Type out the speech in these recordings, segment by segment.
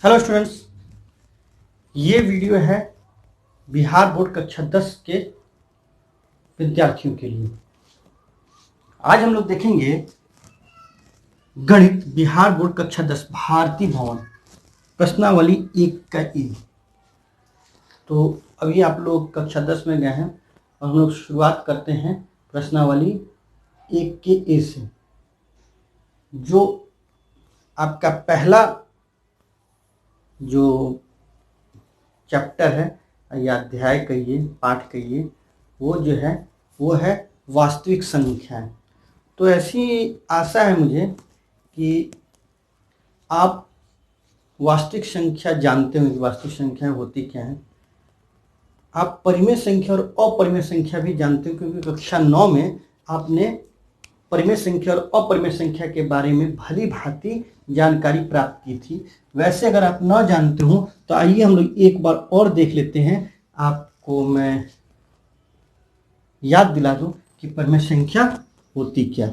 Hello students, ये video है Bihar board कक्षा 10 के विद्यार्थियों के लिए। आज हम लोग देखेंगे गणित बिहार बोर्ड कक्षा 10 भारतीय भवन प्रश्नावली 1 का ए। तो अभी आप लोग कक्षा 10 में गए हैं और हम लोग शुरुआत करते हैं प्रश्नावली 1 के ए से, जो आपका पहला जो चैप्टर है या अध्याय कहिए, पाठ कहिए, वो जो है वो है वास्तविक संख्याएं। तो ऐसी आशा है मुझे कि आप वास्तविक संख्या जानते होंगे, वास्तविक संख्याएं होती क्या हैं। आप परिमेय संख्या और अपरिमेय संख्या भी जानते हो, क्योंकि कक्षा 9 में आपने परिमेय संख्या और अपरिमेय संख्या के बारे में भली भांति जानकारी प्राप्त की थी। वैसे अगर आप न जानते हो तो आइए हम लोग एक बार और देख लेते हैं। आपको मैं याद दिला दूं कि परिमेय संख्या होती क्या।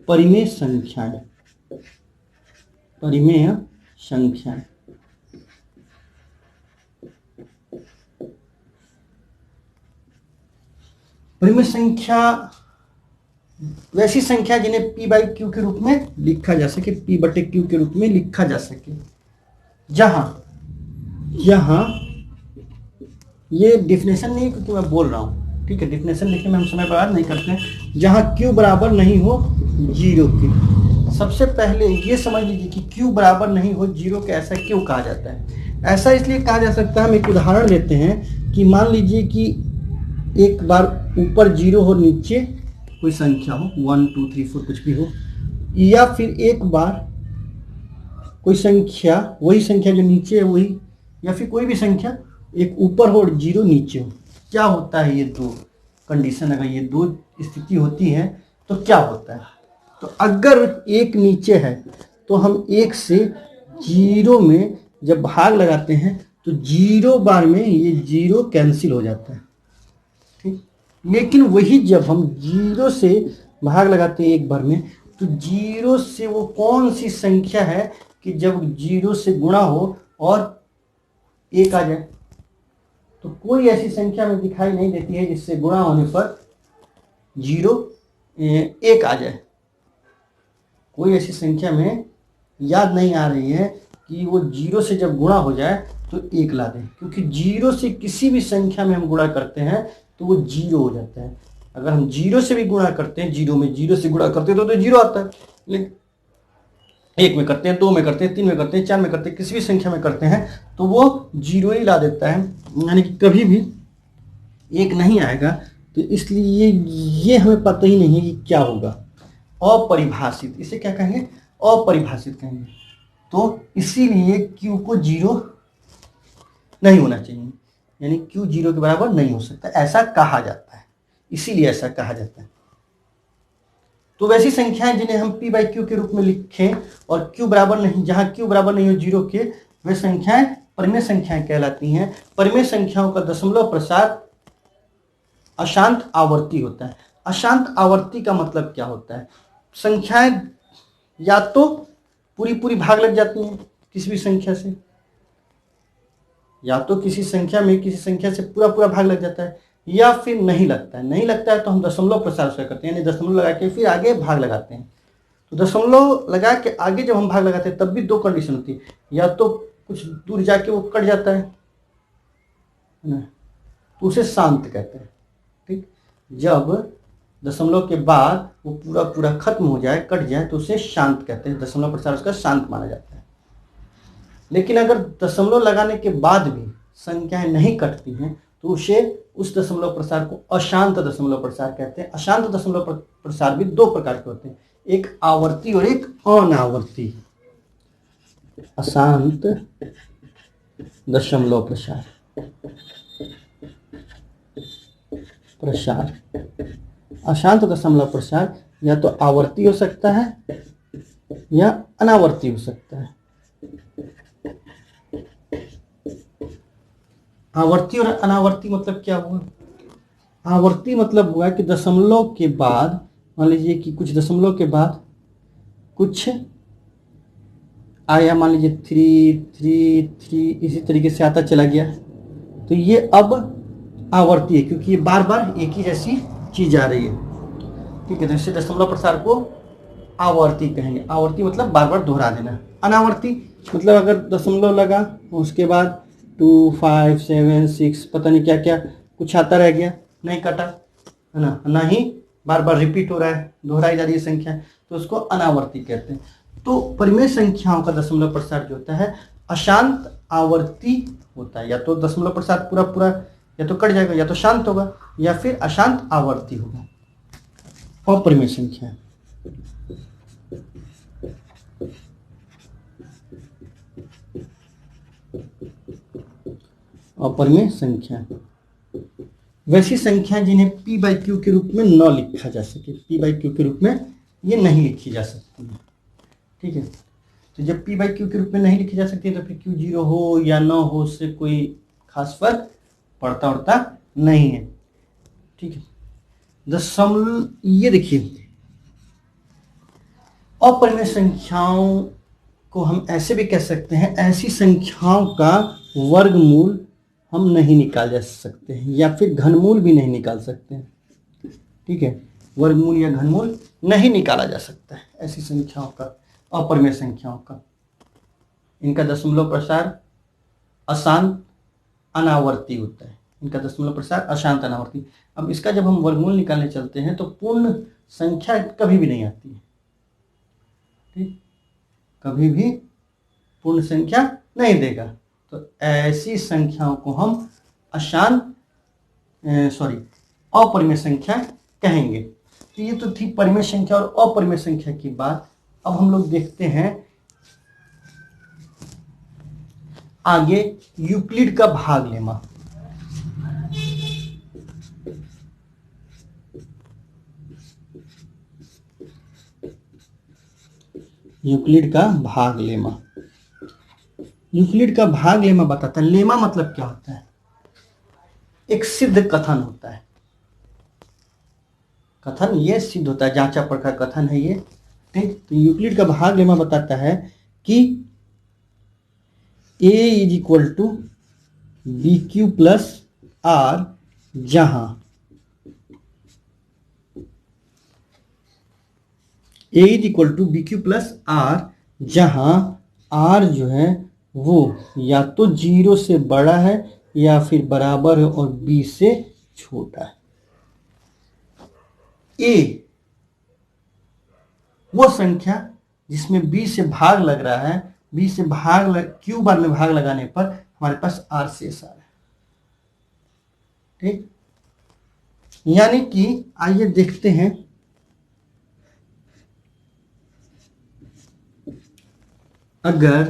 परिमेय संख्याएं, परिमेय संख्याएं परिमेय संख्या वैसी संख्या जिन्हें p बाई क्यू के रूप में लिखा जा सके, p बटे क्यू के रूप में लिखा जा सके। जहां ये डिफिनेशन नहीं है क्योंकि मैं बोल रहा हूं, ठीक है। डिफिनेशन लिखने में हम समय बर्बाद नहीं करते हैं। जहां q बराबर नहीं हो 0 के। सबसे पहले ये समझ लीजिए कि q बराबर नहीं हो 0 के। ऐसा क्यों कहा जाता है? ऐसा इसलिए कहा जा सकता है। हम एक उदाहरण लेते हैं कि मान लीजिए कि एक बार ऊपर 0 हो, नीचे कोई संख्या हो, 1 2 3 4 कुछ भी हो, या फिर एक बार कोई संख्या, वही संख्या जो नीचे है वही, या फिर कोई भी संख्या एक ऊपर हो और 0 नीचे हो। क्या होता है? ये दो कंडीशन, अगर ये दो स्थिति होती है तो क्या होता है? तो अगर एक नीचे है तो हम 1 से 0 में जब भाग लगाते हैं तो 0 बार में ये 0 कैंसिल हो जाता है, ठीक। लेकिन वही जब हम 0 से भाग लगाते हैं एक बार में, तो 0 से वो कौन सी संख्या है कि जब 0 से गुणा हो और 1 आ जाए? तो कोई ऐसी संख्या में दिखाई नहीं देती है जिससे गुणा होने पर 0 1 आ जाए। कोई ऐसी संख्या में याद नहीं आ रही है कि वो 0 से जब गुणा हो जाए तो 1 ला दें, क्योंकि 0 से किसी भी संख्या में हम गुणा करते हैं तो वो 0 हो जाता है। अगर हम 0 से भी गुणा करते हैं, 0 में 0 से गुणा करते हैं तो 0 आता है। लेकिन 1 में करते हैं, 2 में करते हैं, 3 में करते हैं, 4 में करते हैं, किसी भी संख्या में करते हैं तो वो 0 ही ला देता है, यानी कि कभी भी 1 नहीं आएगा। तो इसलिए ये हमें पता ही नहीं है कि क्या होगा। अपरिभाषित, इसे क्या कहेंगे? अपरिभाषित कहेंगे। तो इसीलिए q को 0 नहीं होना चाहिए, यानी q 0 के बराबर नहीं हो सकता, ऐसा कहा जाता है। इसीलिए ऐसा कहा जाता है। तो वैसी संख्याएं जिन्हें हम p बाई क्यू के रूप में लिखें और q बराबर नहीं, जहां q बराबर नहीं हो 0 के, वे संख्याएं परिमेय संख्याएं कहलाती हैं। परिमेय संख्याओं का दशमलव प्रसार अशांत आवर्ती होता है। अशांत आवर्ती का मतलब क्या होता है? संख्याएं या तो पूरी पूरी भाग लग जाती हैं किसी भी संख्या से, या तो किसी संख्या में किसी संख्या से पूरा पूरा भाग लग जाता है, या फिर नहीं लगता है। नहीं लगता है तो हम दशमलव प्रसार से करते हैं, यानी दशमलव लगा के फिर आगे भाग लगाते हैं। तो दशमलव लगा के आगे जब हम भाग लगाते हैं तब भी दो कंडीशन होती है, या तो कुछ दूर जाके वो कट जाता है ना, तो उसे शांत कहते हैं, ठीक। जब दशमलव के बाद वो पूरा पूरा खत्म हो जाए, कट जाए, तो उसे शांत कहते हैं। दशमलव प्रसार उसका शांत माना जाता है। लेकिन अगर दशमलव लगाने के बाद भी संख्याएं नहीं कटती हैं तो उस दशमलव प्रसार को अशांत दशमलव प्रसार कहते हैं। अशांत दशमलव प्रसार भी दो प्रकार के होते हैं, एक आवर्ती और एक अनावर्ती। अशांत दशमलव प्रसार अशांत दशमलव प्रसार या तो आवर्ती हो सकता है या अनावर्ती हो सकता है। आवर्ती और अनावर्ती मतलब क्या हुआ? आवर्ती मतलब हुआ कि दशमलव के बाद, मान लीजिए कि कुछ दशमलव के बाद कुछ आया, मान लीजिए 3 3 3 इसी तरीके से आता चला गया, तो ये अब आवर्ती है क्योंकि ये बार बार एक ही जैसी चीज आ रही है। ठीक है, तो इससे दशमलव प्रसार को आवर्ती कहेंगे। आवर्ती मतलब बार बार दोहरा देना। अनावर्ती मतलब अगर दशमलव लगा उसके बाद 2 5 7 6 पता नहीं क्या क्या कुछ आता रह गया, नहीं कटा, है ना, ना ही बार बार रिपीट हो रहा है, दोहराई जा रही है संख्या, तो उसको अनावर्ती कहते हैं। तो परिमेय संख्याओं का दशमलव प्रसार जो होता है अशांत आवर्ती होता है। या तो दशमलव प्रसार पूरा पूरा या तो कट जाएगा, या तो शांत होगा, या फिर अशांत आवर्ती होगा। अपरिमेय संख्या, अपरिमेय संख्या वैसी संख्या जिन्हें p बाई क्यू के रूप में न लिखा जा सके। p बाई क्यू के रूप में ये नहीं लिखी जा सकती है। ठीक है, तो जब p बाई क्यू के रूप में नहीं लिखी जा सकती तो फिर क्यू 0 हो या न हो उससे कोई खास फर्क पड़ता उड़ता नहीं है। ठीक है, ये देखिए अपरिमेय संख्याओं को हम ऐसे भी कह सकते हैं, ऐसी संख्याओं का वर्गमूल हम नहीं निकाल जा सकते हैं या फिर घनमूल भी नहीं निकाल सकते हैं। ठीक है, वर्गमूल या घनमूल नहीं निकाला जा सकता है ऐसी संख्याओं का, अपरिमेय संख्याओं का। इनका दशमलव प्रसार अशांत अनावर्ती होता है। इनका दशमलव प्रसार अशांत अनावर्ती। अब इसका जब हम वर्गमूल निकालने चलते हैं तो पूर्ण संख्या कभी भी नहीं आती है। ठीक, कभी भी पूर्ण संख्या नहीं देगा। तो ऐसी संख्याओं को हम अपरिमेय संख्या कहेंगे। तो ये तो थी परिमेय संख्या और अपरिमेय संख्या की बात। अब हम लोग देखते हैं आगे यूक्लिड का भागलेमा। यूक्लिड का भागलेमा, यूक्लिड का भागलेमा बताता है। लेमा मतलब क्या होता है? एक सिद्ध कथन होता है। कथन ये सिद्ध होता है, जांचा परखा कथन है ये। ठीक, तो यूक्लिड का भागलेमा बताता है कि a is equal to b q plus r, जहां a is equal to b q plus r, जहां r जो है वो या तो 0 से बड़ा है या फिर बराबर है और b से छोटा है। a वो संख्या जिसमें b से भाग लग रहा है, b से q बार में भाग लगाने पर हमारे पास r शेष आ रहा है। ठीक, यानी कि आइए देखते हैं, अगर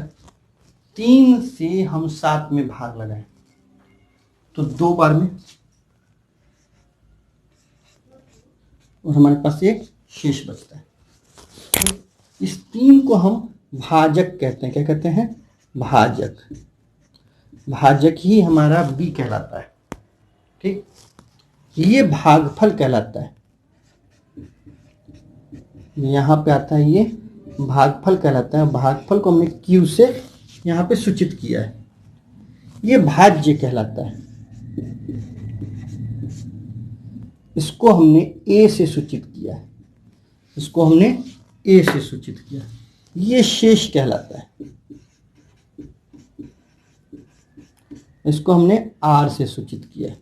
3 से हम 7 में भाग लगाएं तो 2 बार में, और हमारे पास एक शेष बचता है। इस 3 को हम भाजक कहते हैं। क्या कहते हैं? भाजक। भाजक ही हमारा b कहलाता है। ठीक, ये भागफल कहलाता है। यहां पे आता है ये भागफल कहलाता है। भागफल को हमने q से यहां पे सूचित किया है। ये भाज्य कहलाता है। इसको हमने a से सूचित किया है। इसको हमने a से सूचित किया। ये शेष कहलाता है। इसको हमने r से सूचित किया।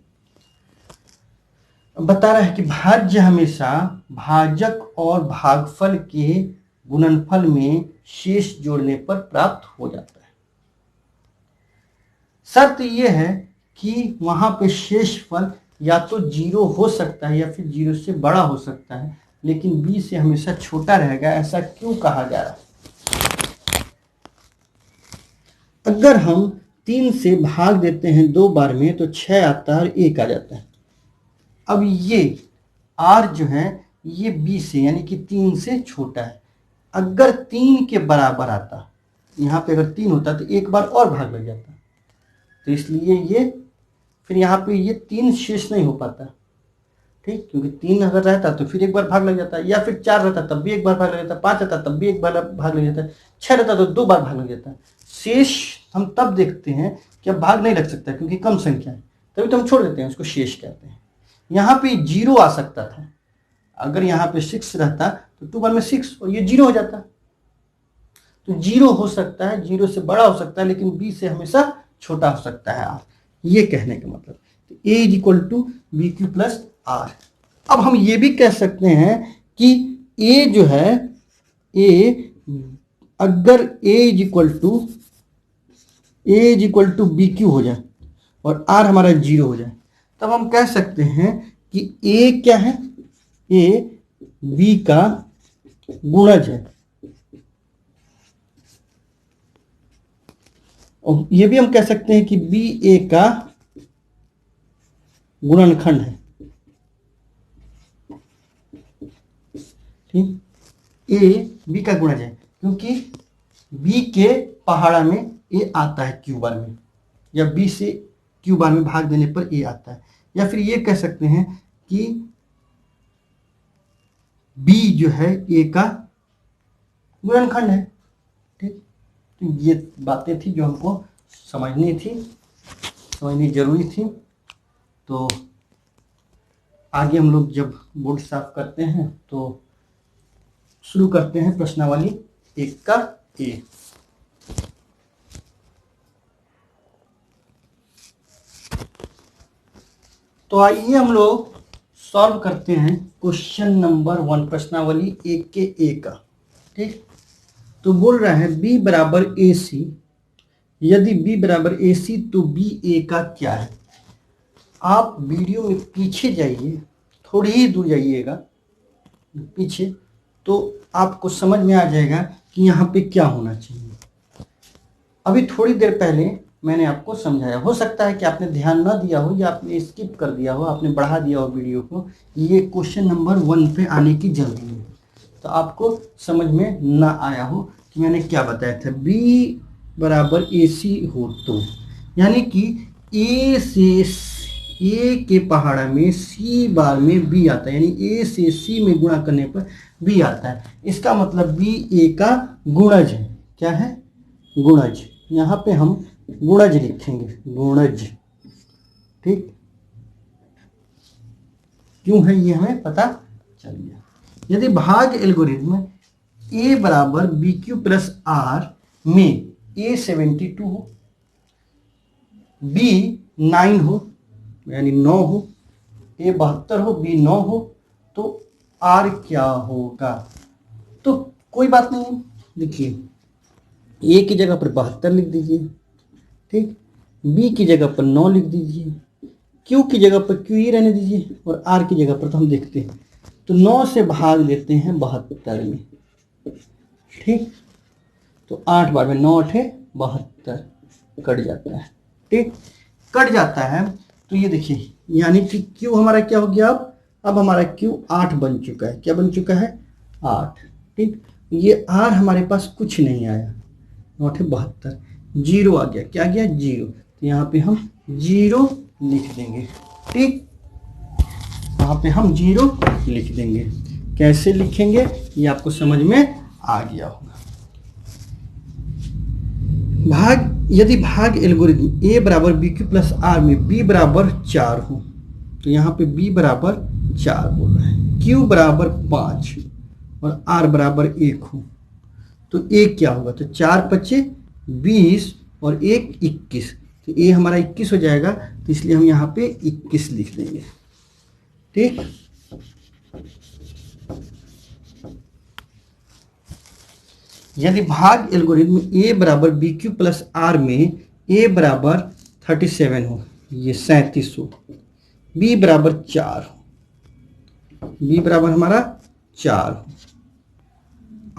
बता रहा है कि भाज्य हमेशा भाजक और भागफल के गुणनफल में शेष जोड़ने पर प्राप्त हो जाता है। शर्त यह है कि वहां पे शेषफल या तो 0 हो सकता है या फिर 0 से बड़ा हो सकता है, लेकिन b से हमेशा छोटा रहेगा। ऐसा क्यों कहा जा रहा है? अगर हम 3 से भाग देते हैं 2 बार में तो 6 आता है और 1 आ जाता है। अब ये r जो है ये b से यानी कि 3 से छोटा है। अगर 3 के बराबर आता, यहाँ पे अगर 3 होता तो 1 बार और भाग लग जाता, तो इसलिए ये फिर यहाँ पे ये 3 शेष नहीं हो पाता। ठीक, क्योंकि 3 अगर रहता तो फिर 1 बार भाग लग जाता, या फिर 4 रहता तब भी 1 बार भाग लग जाता, 5 रहता तब भी 1 बार भाग लग जाता। 6 रहता तो 2 बार भाग लग जाता। शेष हम तब देखते हैं कि अब भाग नहीं लग सकता क्योंकि कम संख्या है, तभी तो हम छोड़ देते हैं, उसको शेष कहते हैं। यहाँ पे 0 आ सकता था, अगर यहाँ पे 6 रहता तो 2 बार में 6 और ये 0 हो जाता। तो 0 हो सकता है, 0 से बड़ा हो सकता है, लेकिन b से हमेशा छोटा हो सकता है r, ये कहने का मतलब। तो a is equal to b q plus r. अब हम ये भी कह सकते हैं कि a जो है, a अगर a is equal to b q हो जाए और r हमारा 0 हो जाए, तब हम कह सकते हैं कि a क्या है, a b का गुणज है। और ये भी हम कह सकते हैं कि b a का गुणनखंड है। ठीक, a b का गुणज है क्योंकि b के पहाड़ा में a आता है q बार में, या b से q बार में भाग देने पर a आता है। या फिर ये कह सकते हैं कि b जो है a का गुणनखंड है। ठीक, तो ये बातें थी जो हमको समझनी जरूरी थी। तो आगे हम लोग जब बोर्ड साफ करते हैं तो शुरू करते हैं प्रश्नावली 1 का ए। तो आइए हम लोग सॉल्व करते हैं क्वेश्चन नंबर 1, प्रश्नावली 1 के ए का। ठीक, तो बोल रहा है b बराबर ए सी, यदि b बराबर ए सी तो b a का क्या है। आप वीडियो में पीछे जाइए, थोड़ी ही दूर जाइएगा पीछे, तो आपको समझ में आ जाएगा कि यहाँ पे क्या होना चाहिए। अभी थोड़ी देर पहले मैंने आपको समझाया, हो सकता है कि आपने ध्यान ना दिया हो या आपने स्किप कर दिया हो, आपने बढ़ा दिया हो वीडियो को। ये क्वेश्चन नंबर 1 पे आने की जल्दी है, तो आपको समझ में ना आया हो कि मैंने क्या बताया था। b बराबर ए सी हो तो, यानी कि a से a के पहाड़ा में c बार में b आता है, यानी a से c में गुणा करने पर b आता है। इसका मतलब b a का गुणज है। क्या है? गुणज। यहाँ पे हम गुणज लिखेंगे, गुणज। ठीक, क्यों है ये हमें पता चल गया। यदि भाग एल्गोरिथ्म a बराबर बी क्यू प्लस आर में a 72 हो, b 9 हो यानी 9 हो, a 72 हो, b 9 हो, तो r क्या होगा। तो कोई बात नहीं, देखिए a की जगह पर 72 लिख दीजिए, ठीक, b की जगह पर 9 लिख दीजिए, q की जगह पर q ही रहने दीजिए, और r की जगह पर तो हम देखते हैं तो 9 से भाग देते हैं 72 में। ठीक, तो 8 बार में 9 8 72 कट जाता है। ठीक, कट जाता है तो ये देखिए, यानी कि q हमारा क्या हो गया, अब हमारा q 8 बन चुका है। क्या बन चुका है? 8। ठीक, ये r हमारे पास कुछ नहीं आया, 9 8 72, 0 आ गया। क्या आ गया? 0। तो यहाँ पे हम 0 लिख देंगे। ठीक, यहाँ पे हम 0 लिख देंगे। कैसे लिखेंगे ये आपको समझ में आ गया होगा। यदि भाग एल्गोरिथ्म a बराबर बी क्यू प्लस आर में b बराबर 4 हो, तो यहाँ पे b बराबर 4 बोल रहा है, q बराबर 5 और r बराबर 1 हो, तो a क्या होगा? तो 4 पच्चे 20 और 1 21, तो a हमारा 21 हो जाएगा। तो इसलिए हम यहाँ पे 21 लिख देंगे। ठीक, यदि भाग एल्गोरिथ्म a बराबर बी क्यू प्लस आर में a बराबर 37 हो, ये 37 हो, b बराबर 4 हो, b बराबर हमारा 4 हो,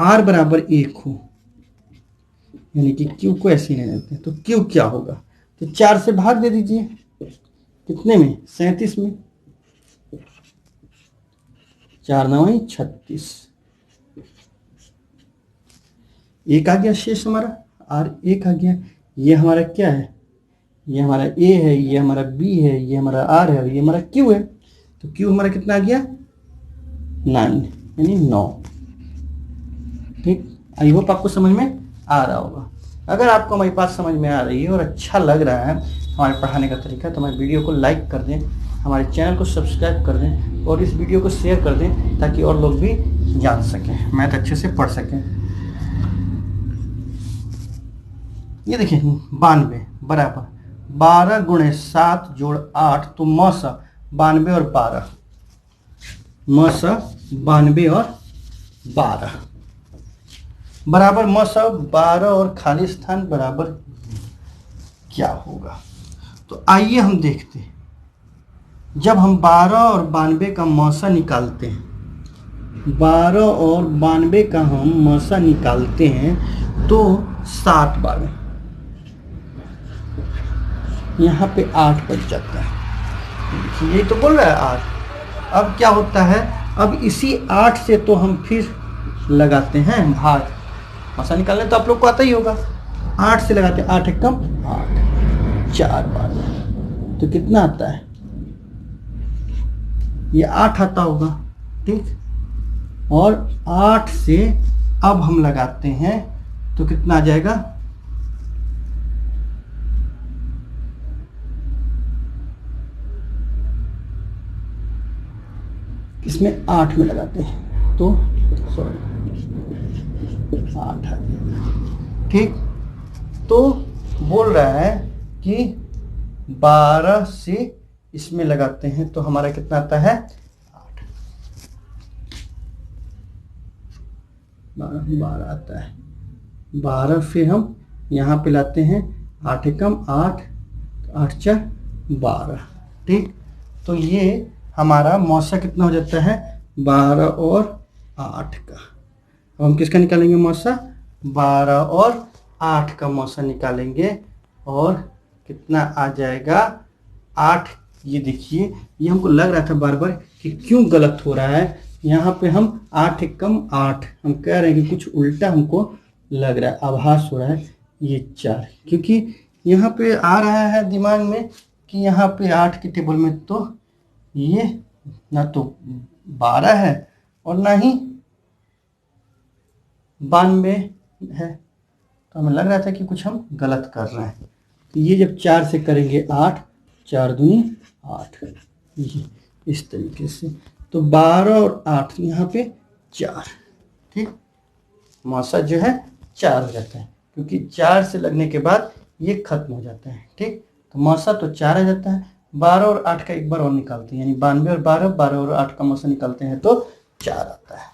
r बराबर 1 हो, यानी कि q को ऐसे ही नहीं लेते, तो q क्या होगा? तो 4 से भाग दे दीजिए, कितने में? 37 में, 4 9 36, 1 आ गया शेष हमारा, r 1 आ गया। ये हमारा क्या है? ये हमारा a है, ये हमारा b है, ये हमारा r है और ये हमारा q है। तो q हमारा कितना आ गया? 9, यानी 9। ठीक, आई होप आपको समझ में आ रहा होगा। अगर आपको हमारी बात समझ में आ रही है और अच्छा लग रहा है हमारे पढ़ाने का तरीका, तो हमारे वीडियो को लाइक कर दें, हमारे चैनल को सब्सक्राइब कर दें और इस वीडियो को शेयर कर दें ताकि और लोग भी जान सकें, मैथ अच्छे से पढ़ सकें। ये देखिए 92 बराबर 12 गुणे 7 जोड़ 8, तो मस 92 और 12, मस 92 और 12 बराबर मस 12 और खाली स्थान बराबर क्या होगा। तो आइए हम देखते हैं, जब हम 12 और 92 का मौसा निकालते हैं, 12 और 92 का हम मौसा निकालते हैं तो 7 12 यहाँ पे 8 बच जाता है। ये तो बोल रहा है 8। अब क्या होता है, अब इसी 8 से तो हम फिर लगाते हैं भाग, मौसा निकालने तो आप लोग को आता ही होगा। 8 से लगाते हैं, 8 एक कम 8, 4 12, तो कितना आता है, ये 8 आता होगा, ठीक। और 8 से अब हम लगाते हैं तो कितना आ जाएगा, इसमें 8 में लगाते हैं तो 8 आ जाएगा, ठीक। तो बोल रहा है कि 12 से इसमें लगाते हैं तो हमारा कितना आता है 8, 12 आता है। 12 फिर हम यहाँ पे लाते हैं, 8 एकम 8, 8 4 12, ठीक। तो ये हमारा मौसा कितना हो जाता है 12 और 8 का। अब हम किसका निकालेंगे मौसा, 12 और 8 का मौसा निकालेंगे और कितना आ जाएगा 8। ये देखिए, ये हमको लग रहा था बार बार कि क्यों गलत हो रहा है, यहाँ पे हम 8 एकम 8 हम कह रहे हैं कि कुछ उल्टा हमको लग रहा है, आभास हो रहा है ये 4, क्योंकि यहाँ पे आ रहा है दिमाग में कि यहाँ पे 8 के टेबल में तो ये ना तो 12 है और ना ही 92 है, तो हमें लग रहा था कि कुछ हम गलत कर रहे हैं। तो ये जब 4 से करेंगे 8, 4 दूनी 8, ये इस तरीके से, तो 12 और 8 यहाँ पे 4, ठीक। मौसा जो है 4 हो जाता है, क्योंकि 4 से लगने के बाद ये खत्म हो जाता है, ठीक। तो मौसा तो 4 आ जाता है। 12 और 8 का एक बार और निकालते हैं, यानी 92 और 12, 12 और 8 का मौसा निकालते हैं तो 4 आता है,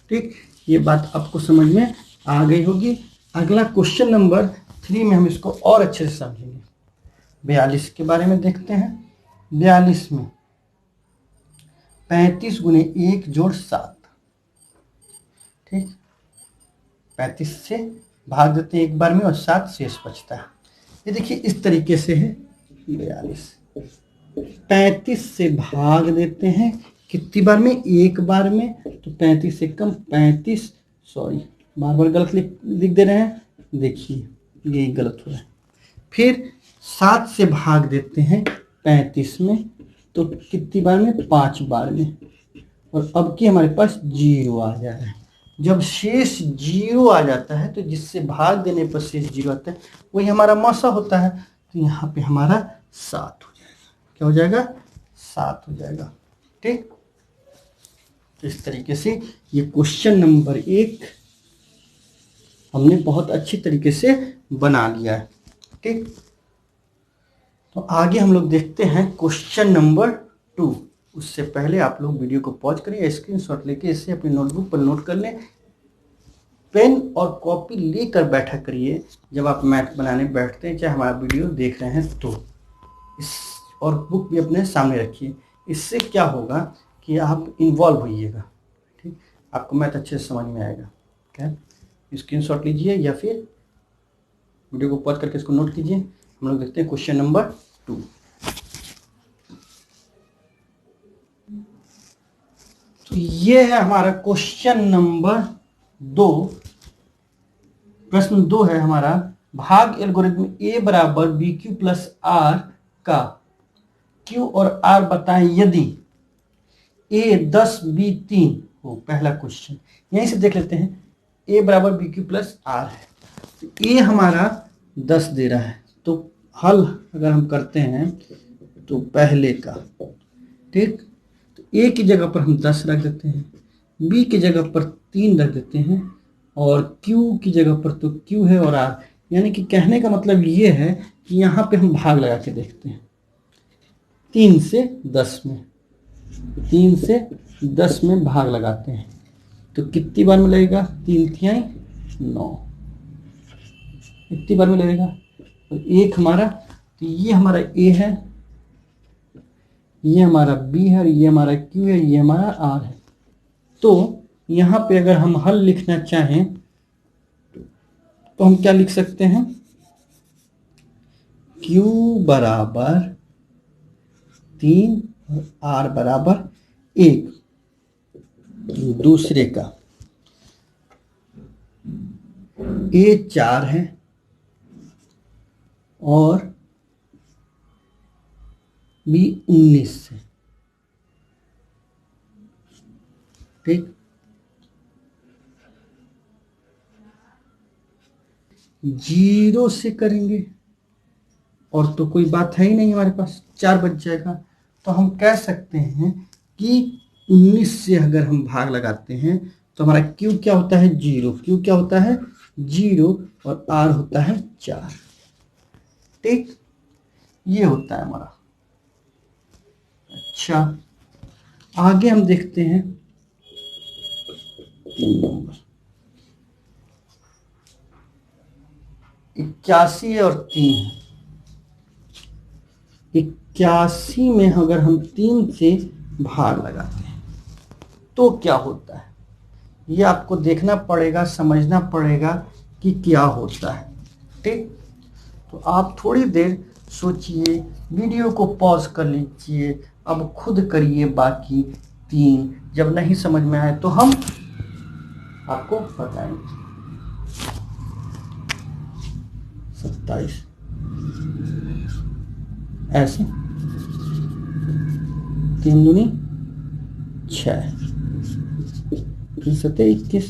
ठीक। ये बात आपको समझ में आ गई होगी। अगला क्वेश्चन नंबर 3 में हम इसको और अच्छे से समझेंगे। 42 के बारे में देखते हैं। 42 में 35 गुने 1 जोड़ 7, ठीक। 35 से भाग देते हैं एक बार में और 7 शेष बचता है। ये देखिए इस तरीके से है 42, 35 से भाग देते हैं कितनी बार में, एक बार में, तो 35 से कम 35, सॉरी बार बार गलत लिख दे रहे हैं, देखिए ये गलत हो रहा है। फिर 7 से भाग देते हैं 35 में, तो कितनी बार में, 5 बार में, और अब की हमारे पास 0 आ जा रहा है। जब शेष 0 आ जाता है तो जिससे भाग देने पर शेष 0 आता है वही हमारा मौसा होता है, तो यहाँ पे हमारा 7 हो जाएगा। क्या हो जाएगा, 7 हो जाएगा, ठीक। तो इस तरीके से ये क्वेश्चन नंबर 1 हमने बहुत अच्छी तरीके से बना लिया है, ठीक। तो आगे हम लोग देखते हैं क्वेश्चन नंबर 2। उससे पहले आप लोग वीडियो को पॉज करिए, स्क्रीनशॉट लेके इसे अपनी नोटबुक पर नोट कर लें। पेन और कॉपी लेकर बैठा करिए जब आप मैथ बनाने बैठते हैं, चाहे हमारा वीडियो देख रहे हैं तो। इस और बुक भी अपने सामने रखिए। इससे क्या होगा कि आप इन्वॉल्व होइएगा, ठीक। आपको मैथ अच्छे से समझ में आएगा। क्या स्क्रीनशॉट लीजिए या फिर वीडियो को पॉज करके इसको नोट कीजिए। हम लोग देखते हैं क्वेश्चन नंबर 2। तो ये है हमारा क्वेश्चन नंबर 2। प्रश्न 2 है हमारा, भाग एल्गोरिथम ए बराबर बी क्यू प्लस आर का क्यू और आर बताएं यदि ए 10 बी 3 हो। पहला क्वेश्चन यहीं से देख लेते हैं, ए बराबर बी क्यू प्लस आर है ए हमारा 10 दे रहा है, तो हल अगर हम करते हैं तो पहले का, ठीक, तो ए की जगह पर हम 10 रख देते हैं, बी की जगह पर 3 रख देते हैं, और क्यू की जगह पर तो क्यू है और आर। यानी कि कहने का मतलब ये है कि यहाँ पे हम भाग लगा के देखते हैं 3 से 10 में, 3 से 10 में भाग लगाते हैं तो कितनी बार में लगेगा, 3 तिहाई 9, कितनी बार में लगेगा, तो एक हमारा, तो ये हमारा ए है, ये हमारा बी है, ये हमारा क्यू है, ये हमारा आर है। तो यहाँ पे अगर हम हल लिखना चाहें तो हम क्या लिख सकते हैं, Q बराबर 3 और R बराबर 1। दूसरे का A 4 है और B 19 है, ठीक। जीरो से करेंगे और तो कोई बात है ही नहीं, हमारे पास 4 बच जाएगा। तो हम कह सकते हैं कि 19 से अगर हम भाग लगाते हैं तो हमारा क्यू क्या होता है, 0, क्यू क्या होता है 0 और आर होता है 4, ठीक, ये होता है हमारा। अच्छा, आगे हम देखते हैं 3 नंबर, 81 और 3 है। 81 में अगर हम 3 से भाग लगाते हैं तो क्या होता है, ये आपको देखना पड़ेगा, समझना पड़ेगा कि क्या होता है, ठीक। तो आप थोड़ी देर सोचिए, वीडियो को पॉज कर लीजिए, अब खुद करिए बाकी 3, जब नहीं समझ में आए तो हम आपको बताएंगे। 27 ऐसे, 3 दूनी 6, 21,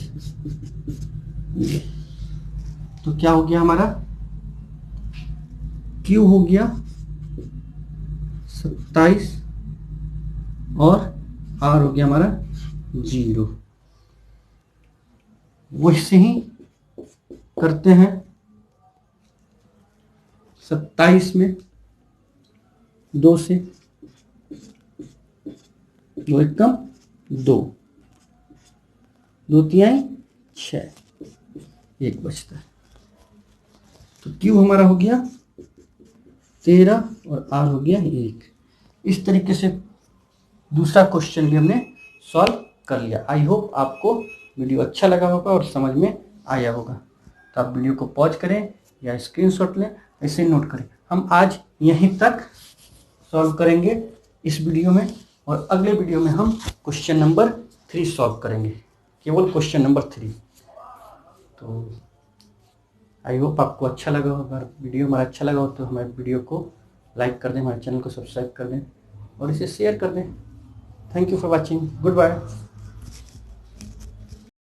तो क्या हो गया हमारा, Q हो गया 27 और R हो गया हमारा 0। वैसे ही करते हैं 27 में 2 से, 2 एकम 2, 2 तिहाई 6, 1 बचता है। तो Q हमारा हो गया 13 और R हो गया 1। इस तरीके से दूसरा क्वेश्चन भी हमने सॉल्व कर लिया। आई होप आपको वीडियो अच्छा लगा होगा और समझ में आया होगा। तो आप वीडियो को पॉज करें या स्क्रीनशॉट लें, ऐसे नोट करें। हम आज यहीं तक सॉल्व करेंगे इस वीडियो में, और अगले वीडियो में हम क्वेश्चन नंबर 3 सॉल्व करेंगे, केवल क्वेश्चन नंबर 3। तो आई होप आपको अच्छा लगा हो। अगर वीडियो हमारा अच्छा लगा हो तो हमारे वीडियो को लाइक कर दें, हमारे चैनल को सब्सक्राइब कर दें और इसे शेयर कर दें। Thank you for watching, good bye.